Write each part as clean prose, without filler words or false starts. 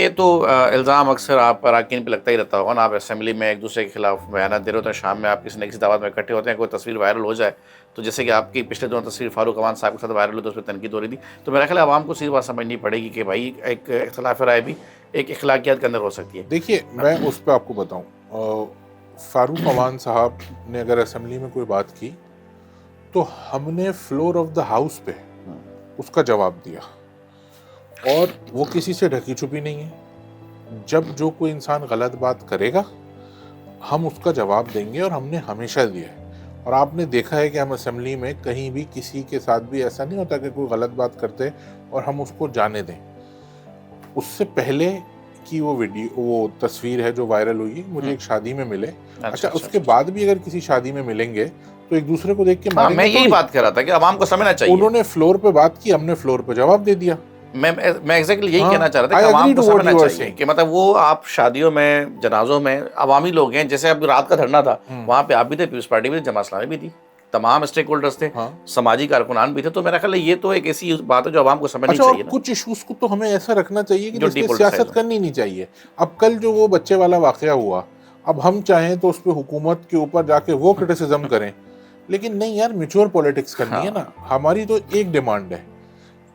ये तो इल्ज़ाम अक्सर आप पर अरकान पे लगता ही रहता होगा ना, आप असेंबली में एक दूसरे के खिलाफ बयान दे रहे होते हैं, शाम में आप किसी न किसी दावत में इकट्ठे होते हैं, कोई तस्वीर वायरल हो जाए, तो जैसे कि आपकी पिछले दिनों तस्वीर फारूक अमान साहब के साथ वायरल हुई तो उसमें तनकीद हो रही थी, तो मेरा ख्याल है आवाम को सीधी बात समझनी पड़ेगी कि भाई एक इख्तिलाफ राय भी एक अखलाकियात के अंदर हो सकती है। देखिए, मैं उस पर आपको बताऊं, फारूक अमान साहब ने अगर असेंबली में कोई बात की तो हमने फ्लोर ऑफ द हाउस पे उसका जवाब दिया, और वो किसी से ढकी छुपी नहीं है। जब जो कोई इंसान गलत बात करेगा हम उसका जवाब देंगे, और हमने हमेशा दिया है। और आपने देखा है कि हम असेंबली में कहीं भी किसी के साथ भी ऐसा नहीं होता कि कोई गलत बात करते और हम उसको जाने दें। उससे पहले की वो तस्वीर है जो वायरल हुई, मुझे एक शादी में मिले। अच्छा, उसके बाद भी अगर किसी शादी में मिलेंगे तो एक दूसरे को देख के मारेंगे। मैं यही बात कर रहा था कि आवाम को समझना चाहिए। उन्होंने फ्लोर पे बात की, हमने फ्लोर पे जवाब दे दिया। मैं एग्जैक्टली यही कहना चाह रहा था कि आवाम को समझना चाहिए कि मतलब वो आप शादियों में, जनाजों में अवामी लोग हैं। जैसे अब रात का धरना था, वहाँ पे आप भी थे, पीपल्स पार्टी भी थी, जमात इस्लामी भी थी, तमाम स्टेक होल्डर्स थे, समाजी कारकुनान भी थे। तो मेरा ख्याल है ये तो एक ऐसी बात है जो आवाम को समझनी चाहिए ना। कुछ इश्यूज को तो हमें ऐसा रखना चाहिए कि जिस पे सियासत करनी नहीं चाहिए। अब कल जो वो बच्चे वाला वाकया हुआ, अब हम चाहें तो उस पर हुकूमत के ऊपर जाके वो क्रिटिसिज्म करें, लेकिन नहीं यार, मैच्योर पॉलिटिक्स करनी है ना। हमारी तो एक डिमांड है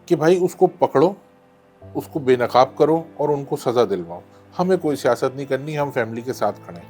कि भाई उसको पकड़ो, उसको बेनकाब करो और उनको सजा दिलवाओ। हमें कोई सियासत नहीं करनी, हम फैमिली के साथ खड़े हैं।